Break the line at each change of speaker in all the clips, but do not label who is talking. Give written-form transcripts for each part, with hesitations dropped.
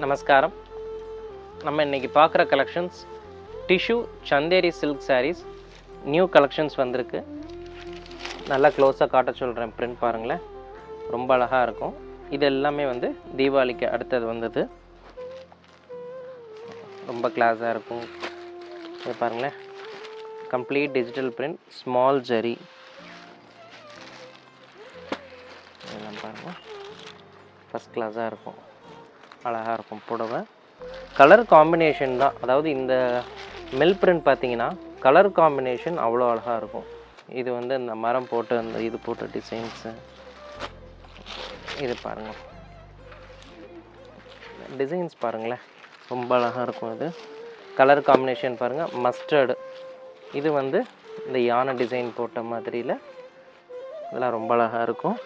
நமஸ்காரம். நம்ம இன்றைக்கி பார்க்குற collections tissue Chanderi silk sarees new collections வந்திருக்கு. நல்லா க்ளோஸாக காட்ட சொல்கிறேன். பிரிண்ட் பாருங்களேன், ரொம்ப அழகாக இருக்கும். இது எல்லாமே வந்து தீபாவளிக்கு அடுத்தது வந்தது. ரொம்ப கிளாஸாக இருக்கும். இது பாருங்களேன், complete digital print, small zari. இதெல்லாம் பாருங்கள், ஃபஸ்ட் கிளாஸாக இருக்கும், அழகாக இருக்கும். புடவை கலர் காம்பினேஷன் தான், அதாவது இந்த மில் பிரிண்ட் பார்த்தீங்கன்னா கலர் காம்பினேஷன் அவ்வளோ அழகாக இருக்கும். இது வந்து இந்த மரம் போட்டு அந்த இது போட்ட டிசைன்ஸு. இது பாருங்கள், டிசைன்ஸ் பாருங்களேன், ரொம்ப அழகாக இருக்கும். இது கலர் காம்பினேஷன் பாருங்கள், மஸ்டர்டு. இது வந்து இந்த யானை டிசைன் போட்ட மாதிரியில் இதெல்லாம் ரொம்ப அழகாக இருக்கும்.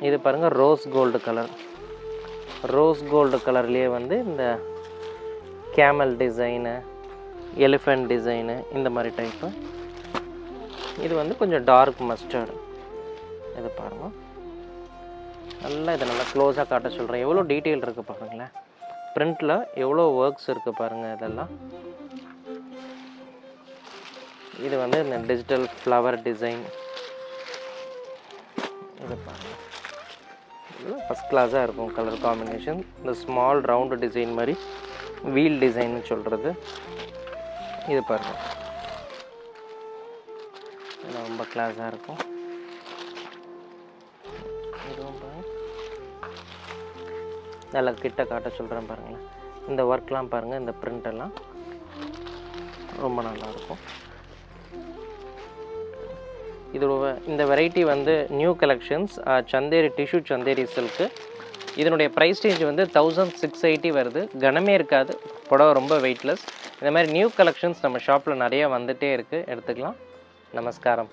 இது பாருங்கள், rose gold colour. Rose gold கலர்லேயே வந்து இந்த கேமல் டிசைனு, எலிஃபெண்ட் டிசைனு, இந்த மாதிரி டைப்பு. இது வந்து கொஞ்சம் டார்க் மஸ்டர்டு. இது பாருங்கள், இதை நல்லா க்ளோஸாக காட்ட சொல்கிறேன். எவ்வளோ டீட்டெயில் இருக்குது பாருங்களேன், பிரிண்டில் எவ்வளோ ஒர்க்ஸ் இருக்குது பாருங்கள். இதெல்லாம் இது வந்து இந்த டிஜிட்டல் ஃப்ளவர் டிசைன். இது பாருங்கள், ஃபஸ்ட் கிளாஸாக இருக்கும் கலர் காம்பினேஷன். இந்த ஸ்மால் ரவுண்டு டிசைன் மாதிரி வீல் டிசைன்னு சொல்கிறது. இது பாருங்கள், ரொம்ப கிளாஸாக இருக்கும். இதுவும் பாருங்கள், நல்லா கிட்ட காட்ட சொல்கிறேன் பாருங்களேன். இந்த ஒர்க்லாம் பாருங்கள், இந்த பிரிண்டெல்லாம் ரொம்ப நல்லாயிருக்கும். இந்த வெரைட்டி வந்து new collections Chanderi tissue Chanderi silk. இதனுடைய ப்ரைஸ் ரேஞ்ச் வந்து 1680 வருது. கனமே இருக்காது, புடவை ரொம்ப வெயிட்லெஸ். இந்த மாதிரி நியூ கலெக்ஷன்ஸ் நம்ம ஷாப்பில் நிறைய வந்துகிட்டே இருக்குது, எடுத்துக்கலாம். நமஸ்காரம்.